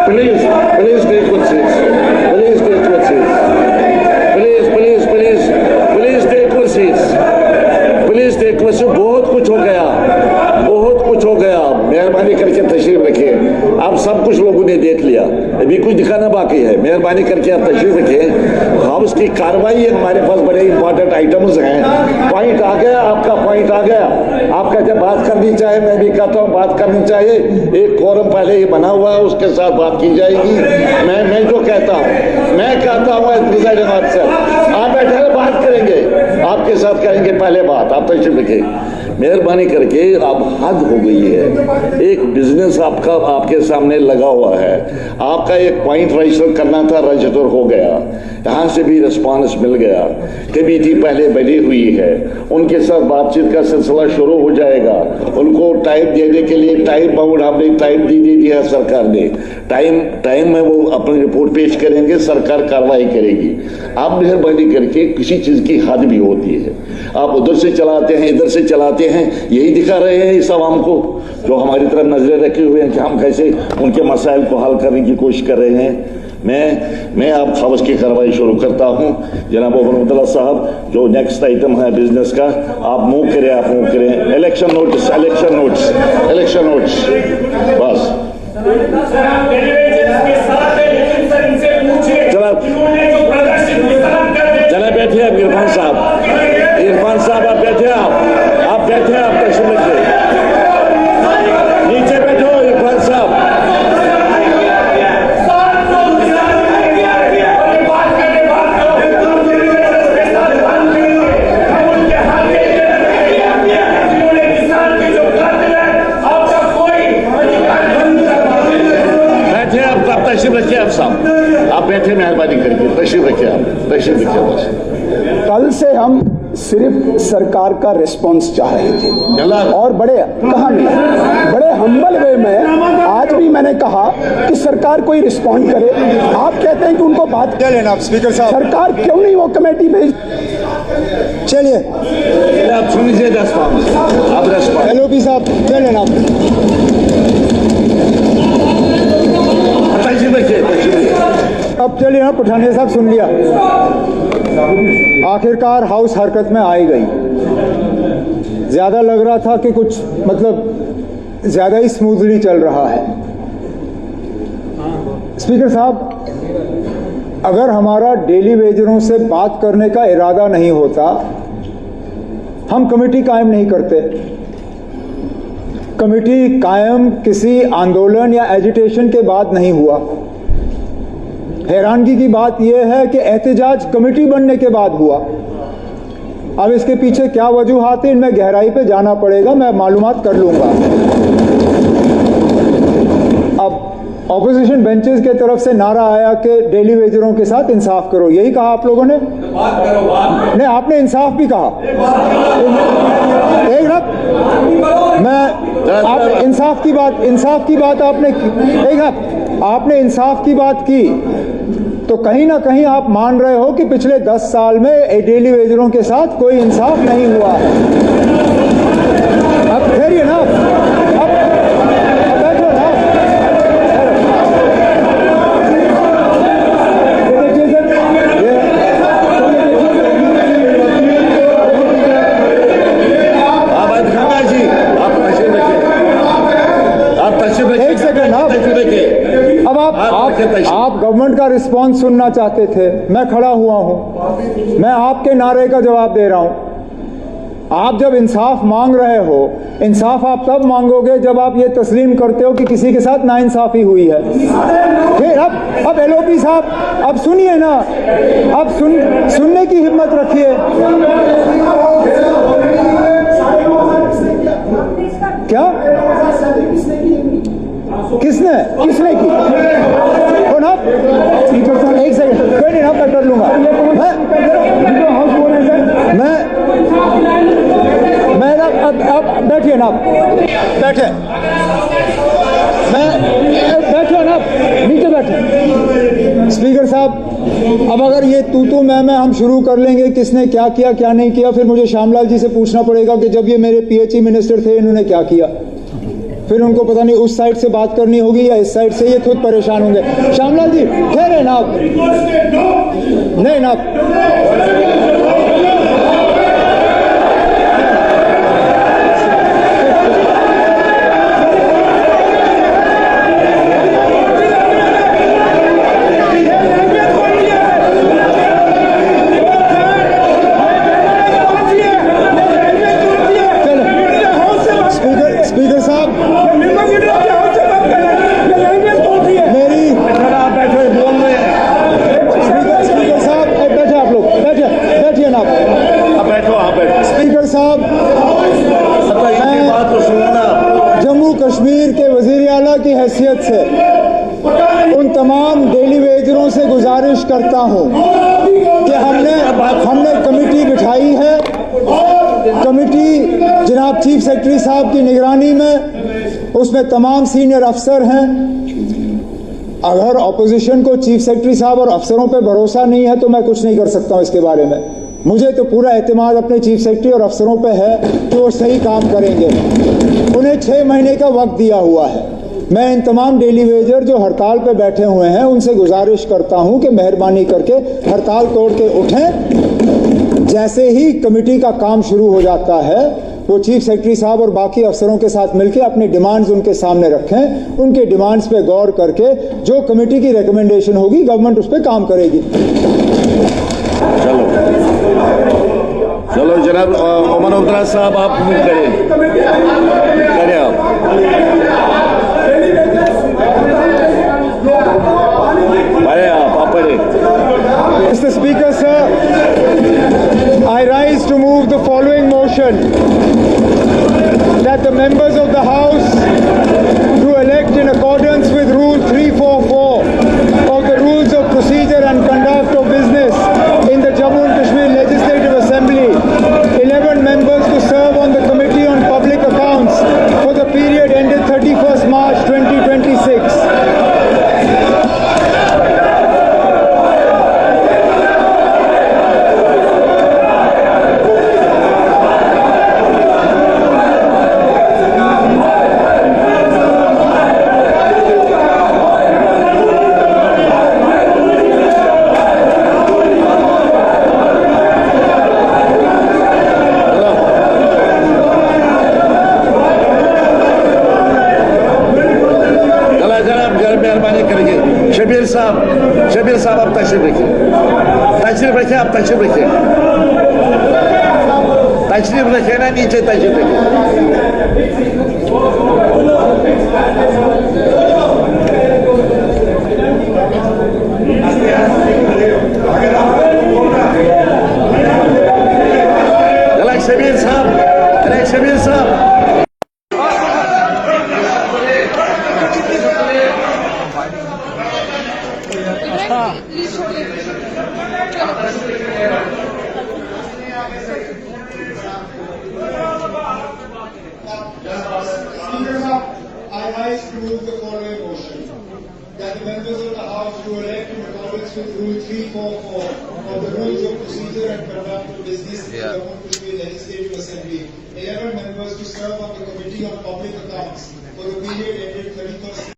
Please take good seats. Please take good seats. Please take good seats. Please take good seats. बहुत कुछ हो गया, बहुत कुछ हो गया। मेहरबानी करके तशरीफ रखिए। आप सब कुछ लोगों ने देख लिया, अभी कुछ दिखाना बाकी है। मेहरबानी करके आप तशरीफ रखिए। हाउस की कार्रवाई है, हमारे पास बड़े इंपॉर्टेंट आइटम्स हैं। पॉइंट आ गया, आपका पॉइंट आ गया। आपका जब बात करनी चाहिए, मैं भी कहता हूँ बात करनी चाहिए। एक कोरम पहले ही बना हुआ है, उसके साथ बात की जाएगी। मैं जो कहता हूँ, मैं कहता हूँ प्रिजाइडिंग ऑफिसर, आप बैठे बात करेंगे, आपके साथ करेंगे पहले बात। आप तशरीफ रखिए। मेहरबानी करके, अब हद हो गई है। एक बिजनेस आपका आपके सामने लगा हुआ है, आपका एक पॉइंट रजिस्टर करना था, रजिस्टर हो गया। यहाँ से भी रिस्पॉन्स मिल गया। कमेटी पहले बनी हुई है, उनके साथ बातचीत का सिलसिला शुरू हो जाएगा। उनको टाइम देने के लिए टाइम बाउंड हमने टाइम दी है सरकार ने। टाइम में वो अपनी रिपोर्ट पेश करेंगे, सरकार कार्रवाई करेगी। आप मेहरबानी करके, किसी चीज की हद भी होती है। आप उधर से चलाते हैं, इधर से चलाते हैं, यही दिखा रहे हैं इस आवाम को जो हमारी तरफ नजरें रखे हुए हैं कि हम कैसे उनके मसाइल को हल करने की कोशिश कर रहे हैं। मैं आप हाउस की कार्रवाई शुरू करता हूं। जनाब अब्दुल्ला साहब, जो नेक्स्ट आइटम है बिजनेस का, आप मूव करें। इलेक्शन नोटिस बस। चला बैठिए आप इरफान साहब, आप बैठे, आप तशरीफ रखिए। नीचे बैठो इरफान साहब। तशरीफ रखिए आप साहब, आप बैठे, मेहरबानी करके तशरीफ रखिए। बस कल से हम सिर्फ सरकार का रिस्पांस चाह रहे थे और बड़े हम्बल वे में आज भी मैंने कहा कि सरकार कोई रिस्पॉन्ड करे। आप कहते हैं कि उनको बात क्या लेना। आप स्पीकर साहब, सरकार क्यों नहीं वो कमेटी भेज। चलिए आप सुन लीजिए, आप एलओपी साहब क्या लेना। अब चलिए ना, पठानिया साहब सुन लिया। आखिरकार हाउस हरकत में आई गई। ज्यादा लग रहा था कि कुछ ज्यादा ही स्मूथली चल रहा है। स्पीकर साहब, अगर हमारा डेली वेजरों से बात करने का इरादा नहीं होता, हम कमेटी कायम नहीं करते। कमेटी कायम किसी आंदोलन या एजिटेशन के बाद नहीं हुआ। हैरानगी की बात यह है कि एहतजाज कमेटी बनने के बाद हुआ। अब इसके पीछे क्या वजूहात है, इनमें गहराई पे जाना पड़ेगा, मैं मालूमात कर लूंगा। अब ऑपोजिशन बेंचेस के तरफ से नारा आया कि डेली वेजरों के साथ इंसाफ करो, यही कहा आप लोगों ने? बात करो। नहीं, आपने इंसाफ भी कहा। एक ना, आप इंसाफ की बात आपने आपने इंसाफ की बात की, तो कहीं ना कहीं आप मान रहे हो कि पिछले 10 साल में डेली वेजरों के साथ कोई इंसाफ नहीं हुआ। अब ठहरिए ना, अब बैठो ना। एक सेकंड, अब आप गवर्नमेंट का रिस्पांस सुनना चाहते थे, मैं खड़ा हुआ हूं, मैं आपके नारे का जवाब दे रहा हूं। आप जब इंसाफ मांग रहे हो, इंसाफ आप तब मांगोगे जब आप ये तस्लीम करते हो कि किसी के साथ नाइंसाफी हुई है। फिर अब एलओपी साहब, अब सुनिए ना, अब सुनने की हिम्मत रखिए। क्या किसने की? ना एक सेकंड, कोई नहीं ना, मैं कर लूंगा। मैं अब बैठिए ना, बैठे ना, नीचे बैठे। स्पीकर साहब, अब अगर ये तू मैं हम शुरू कर लेंगे किसने क्या किया क्या नहीं किया, फिर मुझे श्यामलाल जी से पूछना पड़ेगा कि जब ये मेरे पीएचई मिनिस्टर थे इन्होंने क्या किया। फिर उनको पता नहीं उस साइड से बात करनी होगी या इस साइड से, ये खुद परेशान होंगे। श्यामलाल जी ठहरे ना आप, नहीं ना स्पीकर साहब मेरी स्पीकर साहब बैठे, आप लोग बैठिए ना आप। स्पीकर साहब बात तो सुनना। जम्मू कश्मीर के वजीर आला की हैसियत से उन तमाम डेली वेजरों से गुजारिश करता हूं कि हमने कमेटी बिठाई है। कमेटी जनाब चीफ सेक्रेटरी साहब की निगरानी में, उसमें तमाम सीनियर अफसर हैं। अगर ऑपोजिशन को चीफ सेक्रेटरी साहब और अफसरों पे भरोसा नहीं है तो मैं कुछ नहीं कर सकता हूं इसके बारे में। मुझे तो पूरा एतमाद अपने चीफ सेक्रेटरी और अफसरों पे है कि वो सही काम करेंगे। उन्हें 6 महीने का वक्त दिया हुआ है। मैं इन तमाम डेली वेजर जो हड़ताल पे बैठे हुए हैं उनसे गुजारिश करता हूं कि मेहरबानी करके हड़ताल तोड़ के उठें। जैसे ही कमेटी का काम शुरू हो जाता है वो चीफ सेक्रेटरी साहब और बाकी अफसरों के साथ मिलकर अपनी डिमांड्स उनके सामने रखें। उनके डिमांड्स पे गौर करके जो कमेटी की रिकमेंडेशन होगी गवर्नमेंट उस पर काम करेगी। चलो जनाब ओमन अब्दुल्ला साहब आप मूव करें आप। Mr. Speaker, sir, I rise to move the following motion that the members of the House do elect in accordance with Rule 344 of the Rules of Procedure and Conduct of Business in the Jammu and Kashmir Legislative Assembly 11 members to serve on the Committee on Public Accounts for the period ended 31st March 2026. Shabir साहब आप तशरीफ रखिए, आप तशरीफ रखिए ना, नीचे तशरीफ रखिए। शबीर साहब I rise to move the following motion that the members of the House do elect in accordance with Rule 344 of the Rules of Procedure and Conduct of Business in the Jammu and Kashmir Legislative Assembly 11 members to serve on the Committee on Public Accounts for the period ended 31st